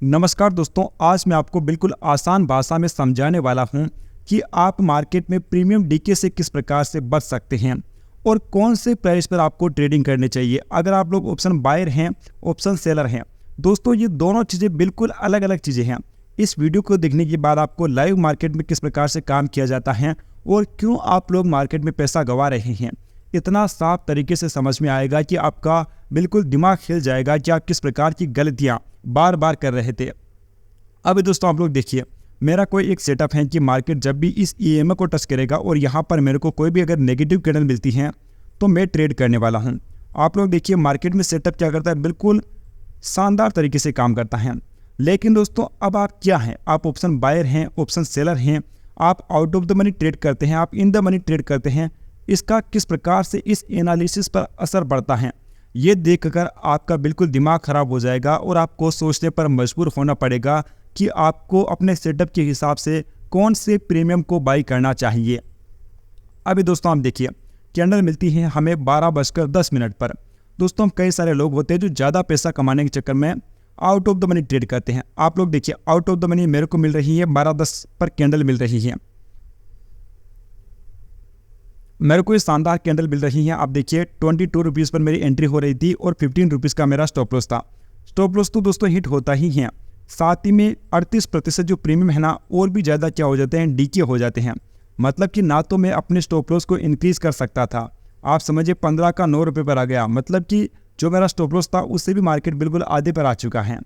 नमस्कार दोस्तों, आज मैं आपको बिल्कुल आसान भाषा में समझाने वाला हूं कि आप मार्केट में प्रीमियम डीके से किस प्रकार से बच सकते हैं और कौन से प्राइस पर आपको ट्रेडिंग करनी चाहिए। अगर आप लोग ऑप्शन बायर हैं, ऑप्शन सेलर हैं, दोस्तों ये दोनों चीज़ें बिल्कुल अलग अलग चीज़ें हैं। इस वीडियो को देखने के बाद आपको लाइव मार्केट में किस प्रकार से काम किया जाता है और क्यों आप लोग मार्केट में पैसा गंवा रहे हैं, इतना साफ तरीके से समझ में आएगा कि आपका बिल्कुल दिमाग हिल जाएगा कि आप किस प्रकार की गलतियां बार बार कर रहे थे। अभी दोस्तों आप लोग देखिए, मेरा कोई एक सेटअप है कि मार्केट जब भी इस ईएमए को टच करेगा और यहाँ पर मेरे को कोई भी अगर नेगेटिव कैंडल मिलती है तो मैं ट्रेड करने वाला हूँ। आप लोग देखिए, मार्केट में सेटअप क्या करता है, बिल्कुल शानदार तरीके से काम करता है। लेकिन दोस्तों अब आप क्या हैं, आप ऑप्शन बायर हैं, ऑप्शन सेलर हैं, आप out of the money trade करते हैं, आप इन द मनी ट्रेड करते हैं, इसका किस प्रकार से इस एनालिसिस पर असर पड़ता है ये देखकर आपका बिल्कुल दिमाग खराब हो जाएगा और आपको सोचने पर मजबूर होना पड़ेगा कि आपको अपने सेटअप के हिसाब से कौन से प्रीमियम को बाई करना चाहिए। अभी दोस्तों आप देखिए, कैंडल मिलती है हमें 12:10 पर। दोस्तों कई सारे लोग होते हैं जो ज़्यादा पैसा कमाने के चक्कर में out of the money trade करते हैं। आप लोग देखिए, आउट ऑफ द मनी मेरे को मिल रही है 12:10 पर कैंडल मिल रही है, मेरे को ये शानदार कैंडल मिल रही है। आप देखिए 22 रुपीज़ पर मेरी एंट्री हो रही थी और 15 रुपीज़ का मेरा स्टॉप लॉस था। स्टॉप लॉस तो दोस्तों हिट होता ही है, साथ ही में 38% जो प्रीमियम है ना और भी ज़्यादा क्या हो जाते हैं, डीके हो जाते हैं। मतलब कि ना तो मैं अपने स्टॉप लॉस को इंक्रीज़ कर सकता था, आप समझिए 15 का 9 रुपये पर आ गया, मतलब कि जो मेरा स्टॉप लॉस था उससे भी मार्केट बिल्कुल आधे पर आ चुका है।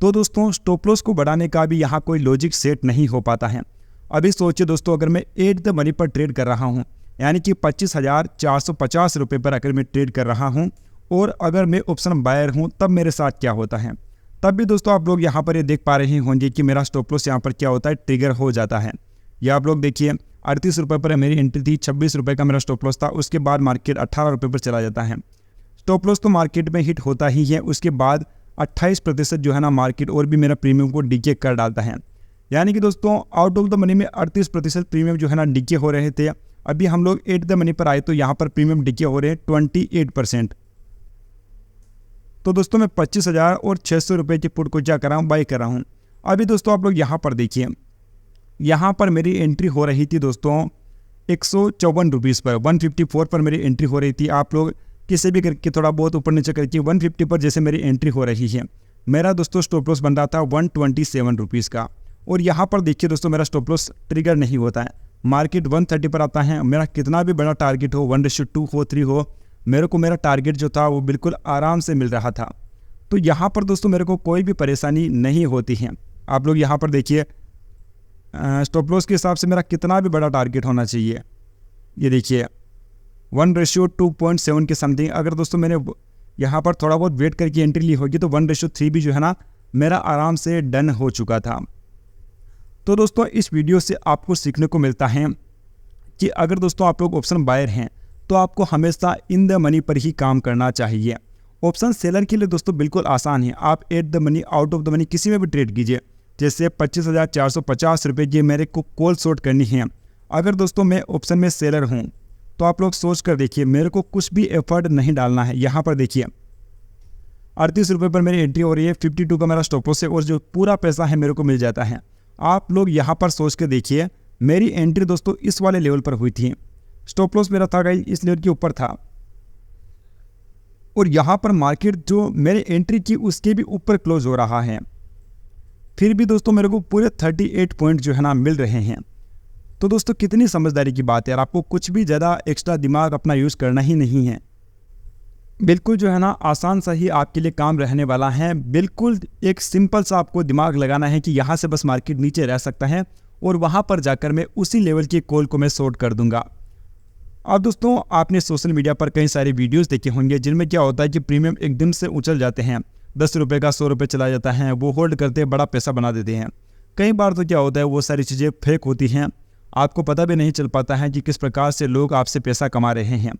तो दोस्तों स्टॉप लॉस को बढ़ाने का भी यहाँ कोई लॉजिक सेट नहीं हो पाता है। अभी सोचिए दोस्तों, अगर मैं एट द मनी पर ट्रेड कर रहा हूँ, यानी कि 25,450 रुपये पर अगर मैं ट्रेड कर रहा हूं और अगर मैं ऑप्शन बायर हूं, तब मेरे साथ क्या होता है। तब भी दोस्तों आप लोग यहां पर ये देख पा रहे होंगे कि मेरा स्टॉप लॉस यहां पर क्या होता है, ट्रिगर हो जाता है। या आप लोग देखिए 38 रुपये पर मेरी एंट्री थी, 26 रुपये का मेरा स्टॉप लॉस था, उसके बाद मार्केट 18 रुपये पर चला जाता है। स्टॉप लॉस तो मार्केट में हिट होता ही है, उसके बाद 28% जो है ना मार्केट और भी मेरा प्रीमियम को डीके कर डालता है। यानी कि दोस्तों आउट ऑफ द मनी में 38% प्रीमियम जो है ना डीके हो रहे थे। अभी हम लोग एट द मनी पर आए तो यहाँ पर प्रीमियम डीके हो रहे हैं 28%। तो दोस्तों मैं 25,000 और 600 रुपये की पुट को क्या कर रहा हूँ, बाई कर रहा हूँ। अभी दोस्तों आप लोग यहाँ पर देखिए, यहाँ पर मेरी एंट्री हो रही थी दोस्तों 154 रुपीज़ पर, 154 पर मेरी एंट्री हो रही थी। आप लोग किसी भी करके थोड़ा बहुत ऊपर नीचे करके 150 पर जैसे मेरी एंट्री हो रही है, मेरा दोस्तों स्टॉप लॉस बन रहा था 127 रुपीज़ का। और यहाँ पर देखिए दोस्तों मेरा स्टॉप लॉस ट्रिगर नहीं होता है, मार्केट 130 पर आता है। मेरा कितना भी बड़ा टारगेट हो, 1:2 हो, 3 हो, मेरे को मेरा टारगेट जो था वो बिल्कुल आराम से मिल रहा था। तो यहाँ पर दोस्तों मेरे को कोई भी परेशानी नहीं होती है। आप लोग यहाँ पर देखिए, स्टॉप लॉस के हिसाब से मेरा कितना भी बड़ा टारगेट होना चाहिए, ये देखिए 1:2.7 के समथिंग। अगर दोस्तों मैंने यहाँ पर थोड़ा बहुत वेट करके एंट्री ली होगी तो 1:3 भी जो है ना मेरा आराम से डन हो चुका था। तो दोस्तों इस वीडियो से आपको सीखने को मिलता है कि अगर दोस्तों आप लोग ऑप्शन बायर हैं तो आपको हमेशा इन द मनी पर ही काम करना चाहिए। ऑप्शन सेलर के लिए दोस्तों बिल्कुल आसान है, आप at the money, out of the money किसी में भी ट्रेड कीजिए। जैसे 25,450 रुपये की मेरे को कॉल शॉर्ट करनी है। अगर दोस्तों मैं ऑप्शन में सेलर हूँ तो आप लोग सोच कर देखिए, मेरे को कुछ भी एफर्ट नहीं डालना है। यहाँ पर देखिए 38 रुपये पर मेरी एंट्री हो रही है, 52 का मेरा स्टॉप लॉस है और जो पूरा पैसा है मेरे को मिल जाता है। आप लोग यहाँ पर सोच के देखिए, मेरी एंट्री दोस्तों इस वाले लेवल पर हुई थी, स्टॉप लॉस मेरा था गाइस इस लेवल के ऊपर था, और यहाँ पर मार्केट जो मेरी एंट्री की उसके भी ऊपर क्लोज हो रहा है। फिर भी दोस्तों मेरे को पूरे 38 पॉइंट जो है ना मिल रहे हैं। तो दोस्तों कितनी समझदारी की बात है यार, आपको कुछ भी ज़्यादा एक्स्ट्रा दिमाग अपना यूज़ करना ही नहीं है। बिल्कुल जो है ना आसान सा ही आपके लिए काम रहने वाला है। बिल्कुल एक सिंपल सा आपको दिमाग लगाना है कि यहाँ से बस मार्केट नीचे रह सकता है और वहाँ पर जाकर मैं उसी लेवल की कॉल को मैं शॉर्ट कर दूंगा। अब दोस्तों आपने सोशल मीडिया पर कई सारे वीडियोस देखे होंगे जिनमें क्या होता है कि प्रीमियम एकदम से उछल जाते हैं, 10 रुपये का 100 रुपये चला जाता है, वो होल्ड करते बड़ा पैसा बना देते हैं। कई बार तो क्या होता है वो सारी चीज़ें फेक होती हैं, आपको पता भी नहीं चल पाता है कि किस प्रकार से लोग आपसे पैसा कमा रहे हैं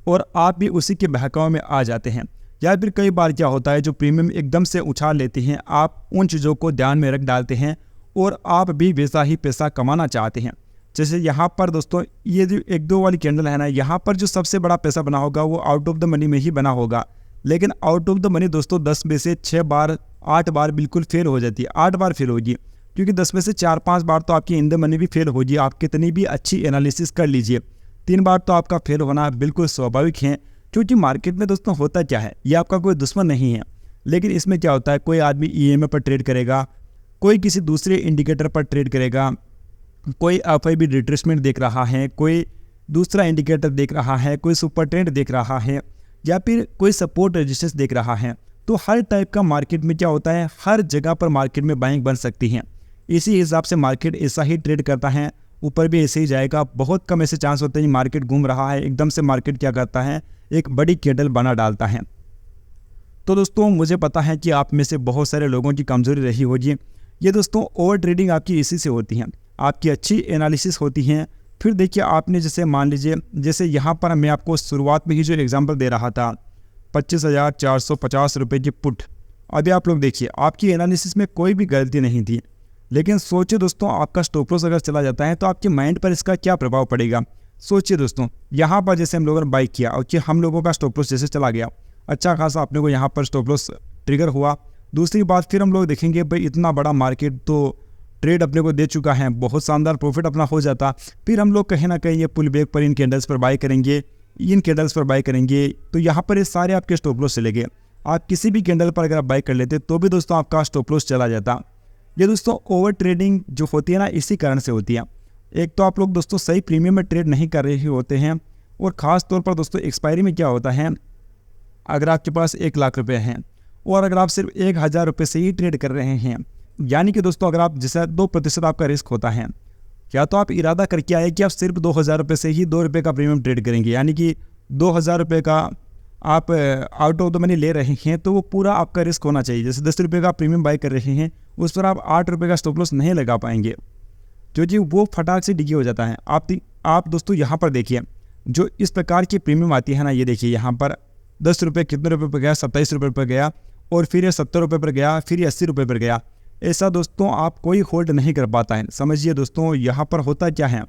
और आप भी उसी के बहकावे में आ जाते हैं। या फिर कई बार क्या होता है जो प्रीमियम एकदम से उछाल लेते हैं, आप उन चीज़ों को ध्यान में रख डालते हैं और आप भी वैसा ही पैसा कमाना चाहते हैं। जैसे यहाँ पर दोस्तों ये जो 1-2 वाली कैंडल है ना, यहाँ पर जो सबसे बड़ा पैसा बना होगा वो आउट ऑफ द मनी में ही बना होगा। लेकिन आउट ऑफ द मनी दोस्तों 10 में से 6 बार 8 बार बिल्कुल फेल हो जाती है, 8 बार फेल होगी, क्योंकि 10 में से 4-5 बार तो आपकी इन द मनी भी फेल होगी, आप कितनी भी अच्छी एनालिसिस कर लीजिए, 3 बार तो आपका फेल होना बिल्कुल स्वाभाविक है। क्योंकि मार्केट में दोस्तों होता क्या है, ये आपका कोई दुश्मन नहीं है, लेकिन इसमें क्या होता है, कोई आदमी EMA पर ट्रेड करेगा, कोई किसी दूसरे इंडिकेटर पर ट्रेड करेगा, कोई FIB रिट्रेसमेंट देख रहा है, कोई दूसरा इंडिकेटर देख रहा है, कोई सुपर ट्रेंड देख रहा है, या फिर कोई सपोर्ट रेजिस्टेंस देख रहा है। तो हर टाइप का मार्केट में क्या होता है, हर जगह पर मार्केट में बाइंग बन सकती है। इसी हिसाब से मार्केट ऐसा ही ट्रेड करता है, ऊपर भी ऐसे ही जाएगा। बहुत कम ऐसे चांस होते हैं मार्केट घूम रहा है एकदम से मार्केट क्या करता है, एक बड़ी कैंडल बना डालता है। तो दोस्तों मुझे पता है कि आप में से बहुत सारे लोगों की कमजोरी रही होगी ये दोस्तों, ओवर ट्रेडिंग आपकी इसी से होती है, आपकी अच्छी एनालिसिस होती है। फिर देखिए आपने जैसे मान लीजिए, जैसे यहाँ पर मैं आपको शुरुआत में ही जो एग्जांपल दे रहा था 25,450 रुपये की पुट, अभी आप लोग देखिए आपकी एनालिसिस में कोई भी गलती नहीं थी, लेकिन सोचिए दोस्तों आपका स्टॉप लॉस अगर चला जाता है तो आपके माइंड पर इसका क्या प्रभाव पड़ेगा। सोचिए दोस्तों, यहाँ पर जैसे हम लोगों ने बाई किया और कि हम लोगों का स्टॉप लॉस जैसे चला गया, अच्छा खासा अपने को यहाँ पर स्टॉप लॉस ट्रिगर हुआ। दूसरी बात फिर हम लोग देखेंगे भाई इतना बड़ा मार्केट तो ट्रेड अपने को दे चुका है, बहुत शानदार प्रॉफिट अपना हो जाता, फिर हम लोग कहीं ना कहीं ये पुल बैक पर इन कैंडल्स पर बाई करेंगे, इन कैंडल्स पर बाई करेंगे, तो यहाँ पर ये सारे आपके स्टॉप लॉस चले गए। आप किसी भी कैंडल पर अगर आप बाई कर लेते तो भी दोस्तों आपका स्टॉप लॉस चला जाता। ये दोस्तों ओवर ट्रेडिंग जो होती है ना, इसी कारण से होती है। एक तो आप लोग दोस्तों सही प्रीमियम में ट्रेड नहीं कर रहे होते हैं, और ख़ास तौर पर दोस्तों एक्सपायरी में क्या होता है, अगर आपके पास 1 लाख रुपए हैं और अगर आप सिर्फ 1,000 रुपये से ही ट्रेड कर रहे हैं, यानी कि दोस्तों अगर आप जैसे 2% आपका रिस्क होता है, या तो आप इरादा करके आए कि आप सिर्फ 2,000 रुपये से ही 2 रुपये का प्रीमियम ट्रेड करेंगे, यानी कि 2,000 रुपये का आप आउट ऑफ द मनी ले रहे हैं, तो वो पूरा आपका रिस्क होना चाहिए। जैसे 10 रुपये का प्रीमियम बाई कर रहे हैं, उस पर आप 8 रुपये का स्टॉप लॉस नहीं लगा पाएंगे, क्योंकि वो फटाक से डिगे हो जाता है। आप दोस्तों यहाँ पर देखिए जो इस प्रकार की प्रीमियम आती है ना, ये देखिए यहाँ पर 10 रुपये कितने रुपये पर गया, 27 रुपये पर गया, और फिर ये 70 रुपये पर गया, फिर ये 80 रुपये पर गया। ऐसा दोस्तों आप कोई होल्ड नहीं कर पाता है। समझिए दोस्तों यहाँ पर होता क्या है,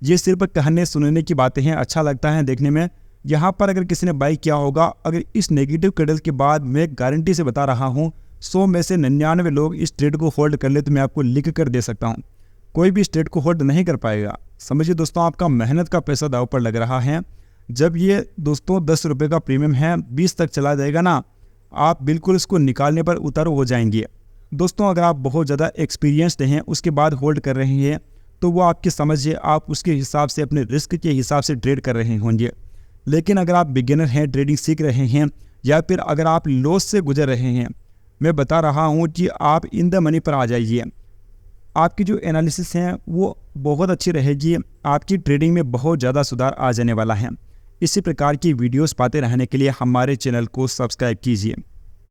ये सिर्फ कहने सुनने की बातें हैं, अच्छा लगता है देखने में। यहाँ पर अगर किसी ने बाई किया होगा, अगर इस नेगेटिव कैंडल के बाद मैं गारंटी से बता रहा हूँ 100 में से 99 लोग इस ट्रेड को होल्ड कर ले, तो मैं आपको लिख कर दे सकता हूँ, कोई भी इस ट्रेड को होल्ड नहीं कर पाएगा। समझिए दोस्तों आपका मेहनत का पैसा दाव पर लग रहा है। जब ये दोस्तों 10 रुपये का प्रीमियम है 20 तक चला जाएगा ना, आप बिल्कुल इसको निकालने पर उतारू हो जाएंगे। दोस्तों अगर आप बहुत ज़्यादा एक्सपीरियंस्ड हैं उसके बाद होल्ड कर रहे हैं, तो वो आपकी समझिए आप उसके हिसाब से अपने रिस्क के हिसाब से ट्रेड कर रहे होंगे। लेकिन अगर आप बिगिनर हैं, ट्रेडिंग सीख रहे हैं, या फिर अगर आप लॉस से गुजर रहे हैं, मैं बता रहा हूँ कि आप इन द मनी पर आ जाइए। आपकी जो एनालिसिस है वो बहुत अच्छी रहेगी, आपकी ट्रेडिंग में बहुत ज़्यादा सुधार आ जाने वाला है। इसी प्रकार की वीडियोस पाते रहने के लिए हमारे चैनल को सब्सक्राइब कीजिए।